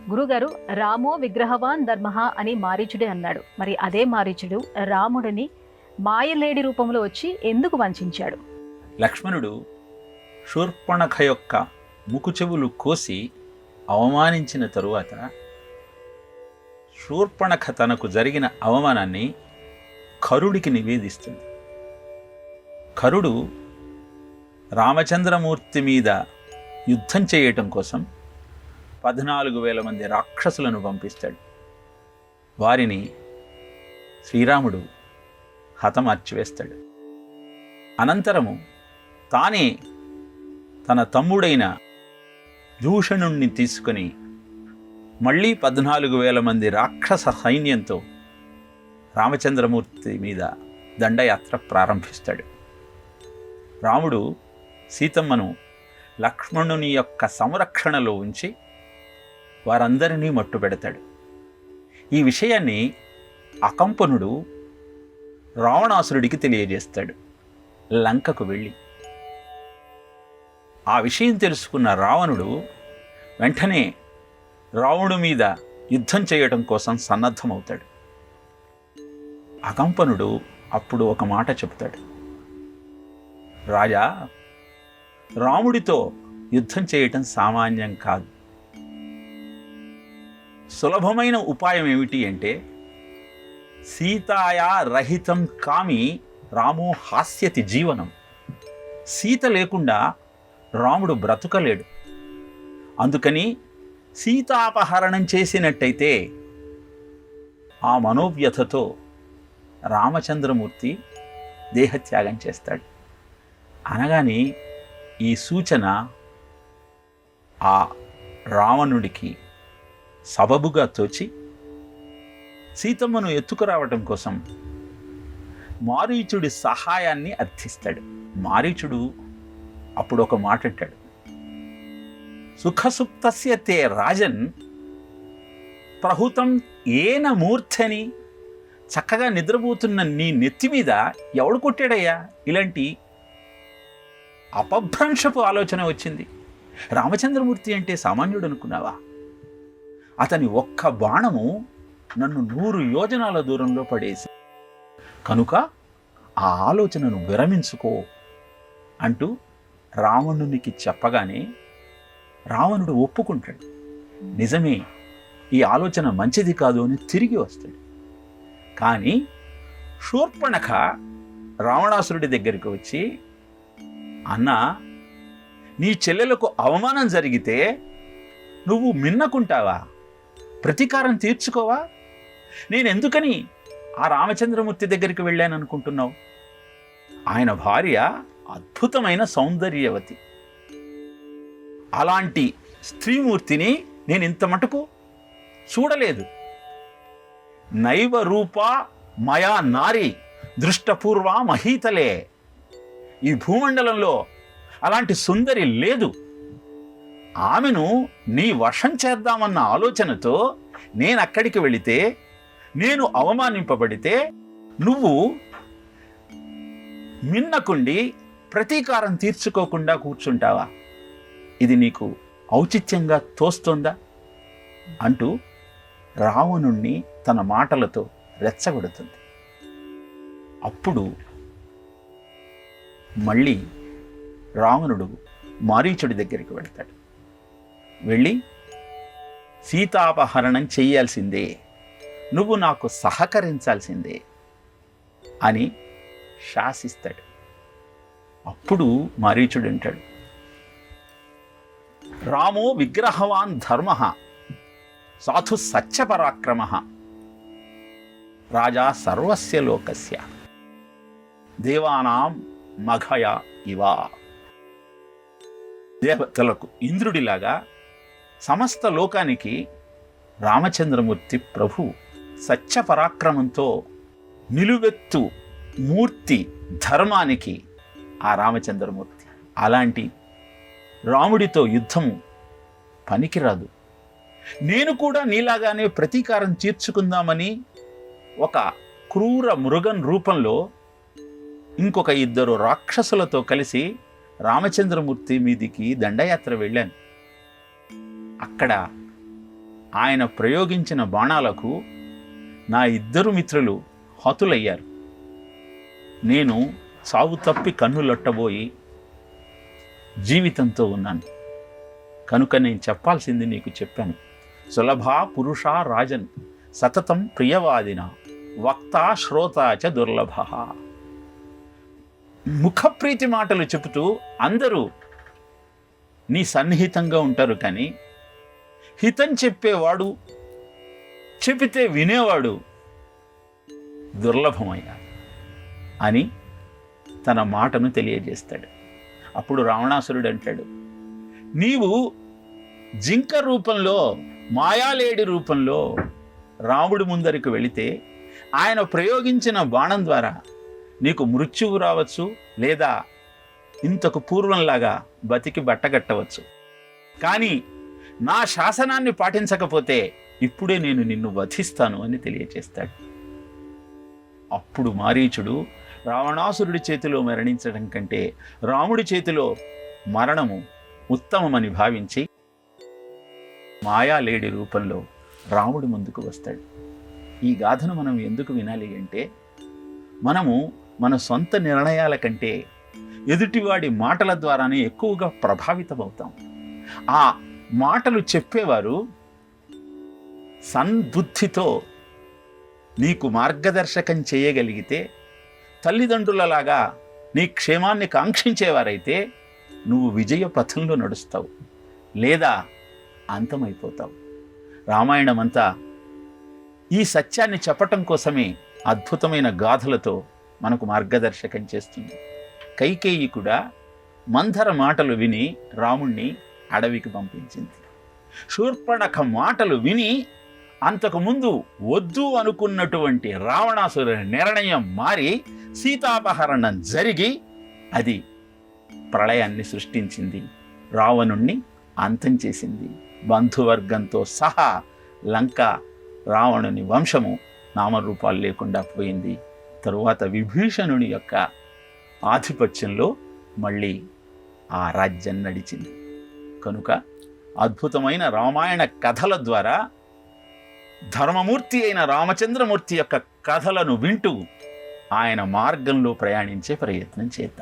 గురుగారు, రామో విగ్రహవాన్ ధర్మః అని మారీచుడే అన్నాడు. మరి అదే మారీచుడు రాముడిని మాయలేడి రూపంలో వచ్చి ఎందుకు వంచాడు? లక్ష్మణుడు శూర్పణఖ యొక్క ముకుచెవులు కోసి అవమానించిన తరువాత శూర్పణఖ తనకు జరిగిన అవమానాన్ని కరుడికి నివేదిస్తుంది. కరుడు రామచంద్రమూర్తి మీద యుద్ధం చేయటం కోసం 14,000 మంది రాక్షసులను పంపిస్తాడు. వారిని శ్రీరాముడు హతమార్చివేస్తాడు. అనంతరము తానే తన తమ్ముడైన దూషణుణ్ణి తీసుకొని మళ్ళీ 14,000 మంది రాక్షస సైన్యంతో రామచంద్రమూర్తి మీద దండయాత్ర ప్రారంభిస్తాడు. రాముడు సీతమ్మను లక్ష్మణుని యొక్క సంరక్షణలో ఉంచి వారందరినీ మట్టుపెడతాడు. ఈ విషయాన్ని అకంపనుడు రావణాసురుడికి తెలియజేస్తాడు. లంకకు వెళ్ళి ఆ విషయం తెలుసుకున్న రావణుడు వెంటనే రావణుడి మీద యుద్ధం చేయడం కోసం సన్నద్ధమవుతాడు. అకంపనుడు అప్పుడు ఒక మాట చెప్తాడు. రాజా, రాముడితో యుద్ధం చేయటం సామాన్యం కాదు. సులభమైన ఉపాయం ఏమిటి అంటే, సీతాయా రహితం కామి రామో హాస్యతి జీవనం. సీత లేకుండా రాముడు బ్రతుకలేడు. అందుకని సీతాపహరణం చేసినట్టయితే ఆ మనోవ్యథతో రామచంద్రమూర్తి దేహత్యాగం చేస్తాడు. అనగానే ఈ సూచన ఆ రావణుడికి సబబుగా తోచి సీతమ్మను ఎత్తుకురావటం కోసం మారీచుడి సహాయాన్ని అర్థిస్తాడు. మారీచుడు అప్పుడు ఒక మాట అంటాడు. సుఖసుప్తస్య తే రాజన్ ప్రహుతం ఏన మూర్ఛని. చక్కగా నిద్రపోతున్న నీ నెత్తి మీద ఎవడు కొట్టాడయ్యా? ఇలాంటి అపభ్రంశపు ఆలోచన వచ్చింది. రామచంద్రమూర్తి అంటే సామాన్యుడు అనుకున్నావా? అతని ఒక్క బాణము నన్ను 100 యోజనాల దూరంలో పడేసి, కనుక ఆ ఆలోచనను విరమించుకో అంటూ రావణునికి చెప్పగానే రావణుడు ఒప్పుకుంటాడు. నిజమే, ఈ ఆలోచన మంచిది కాదు అని తిరిగి వస్తాడు. కానీ శూర్పణఖ రావణాసురుడి దగ్గరికి వచ్చి, అన్నా, నీ చెల్లెలకు అవమానం జరిగితే నువ్వు మిన్నకుంటావా? ప్రతీకారం తీర్చుకోవా? నేనెందుకని ఆ రామచంద్రమూర్తి దగ్గరికి వెళ్ళాను అనుకుంటున్నావు? ఆయన భార్య అద్భుతమైన సౌందర్యవతి. అలాంటి స్త్రీమూర్తిని నేను ఇంత మటుకు చూడలేదు. నైవ రూపా మయా నారి దృష్టపూర్వ మహీతలే. ఈ భూమండలంలో అలాంటి సుందరి లేదు. ఆమెను నీ వశం చేద్దామన్న ఆలోచనతో నేను అక్కడికి వెళితే, నేను అవమానింపబడితే నువ్వు మిన్నకుండి ప్రతీకారం తీర్చుకోకుండా కూర్చుంటావా? ఇది నీకు ఔచిత్యంగా తోస్తోందా? అంటూ రావణుణ్ణి తన మాటలతో రెచ్చగొడుతుంది. అప్పుడు మళ్ళీ రావణుడు మారీచుడి దగ్గరికి వెళ్తాడు. వెళ్ళి, సీతాపహరణం చెయ్యాల్సిందే, నువ్వు నాకు సహకరించాల్సిందే అని శాసిస్తాడు. అప్పుడు మారీచుడు అంటాడు, రామో విగ్రహవాన్ ధర్మః సాధు సత్యపరాక్రమః రాజా సర్వస్య లోకస్య దేవానాం మఘయ ఇవా. దేవతలకు ఇంద్రుడిలాగా సమస్త లోకానికి రామచంద్రమూర్తి ప్రభు. సత్యపరాక్రమంతో నిలువెత్తు మూర్తి ధర్మానికి ఆ రామచంద్రమూర్తి. అలాంటి రాముడితో యుద్ధము పనికిరాదు. నేను కూడా నీలాగానే ప్రతీకారం తీర్చుకుందామని ఒక క్రూర మృగం రూపంలో ఇంకొక 2 రాక్షసులతో కలిసి రామచంద్రమూర్తి మీదికి దండయాత్ర వెళ్ళాను. అక్కడ ఆయన ప్రయోగించిన బాణాలకు నా 2 మిత్రులు హతులయ్యారు. నేను సావు తప్పి కన్నులొట్టబోయి జీవితంతో ఉన్నాను. కనుక నేను చెప్పాల్సింది నీకు చెప్పాను. సులభా పురుషా రాజన్ సతతం ప్రియవాదిన వక్తా శ్రోతా చ దుర్లభ. ముఖప్రీతి మాటలు చెబుతూ అందరూ నీ సన్నిహితంగా ఉంటారు, కానీ హితం చెప్పేవాడు, చెబితే వినేవాడు దుర్లభమయ్యా అని తన మాటను తెలియజేస్తాడు. అప్పుడు రావణాసురుడు అంటాడు, నీవు జింక రూపంలో, మాయాలేడి రూపంలో రాముడి ముందరికి వెళితే ఆయన ప్రయోగించిన బాణం ద్వారా నీకు మృత్యువు రావచ్చు, లేదా ఇంతకు పూర్వంలాగా బతికి బట్టగట్టవచ్చు. కానీ నా శాసనాన్ని పాటించకపోతే ఇప్పుడే నేను నిన్ను వధిస్తాను అని తెలియజేస్తాడు. అప్పుడు మారీచుడు రావణాసురుడి చేతిలో మరణించడం కంటే రాముడి చేతిలో మరణము ఉత్తమమని భావించి మాయాలేడి రూపంలో రాముడి ముందుకు వస్తాడు. ఈ గాథను మనం ఎందుకు వినాలి అంటే, మనము మన సొంత నిర్ణయాల కంటే ఎదుటివాడి మాటల ద్వారానే ఎక్కువగా ప్రభావితమవుతాం. ఆ మాటలు చెప్పేవారు సన్బుద్ధితో నీకు మార్గదర్శకం చేయగలిగితే, తల్లిదండ్రులలాగా నీ క్షేమాన్ని కాంక్షించేవారైతే నువ్వు విజయ పథంలో నడుస్తావు, లేదా అంతమైపోతావు. రామాయణమంతా ఈ సత్యాన్ని చెప్పటం కోసమే అద్భుతమైన గాథలతో మనకు మార్గదర్శకం చేస్తుంది. కైకేయి కూడా మంథర మాటలు విని రాముణ్ణి అడవికి పంపించింది. శూర్పణఖ మాటలు విని అంతకుముందు వద్దు అనుకున్నటువంటి రావణాసురుడి నిర్ణయం మారి సీతాపహరణం జరిగి అది ప్రళయాన్ని సృష్టించింది, రావణుణ్ణి అంతం చేసింది. బంధువర్గంతో సహా లంక రావణుని వంశము నామరూపాలు లేకుండా పోయింది. తరువాత విభీషణుని యొక్క ఆధిపత్యంలో మళ్ళీ ఆ రాజ్యం నడిచింది. కనుక అద్భుతమైన రామాయణ కథల ద్వారా ధర్మమూర్తి అయిన రామచంద్రమూర్తి యొక్క కథలను వింటూ ఆయన మార్గంలో ప్రయాణించే ప్రయత్నం చేద్దాం.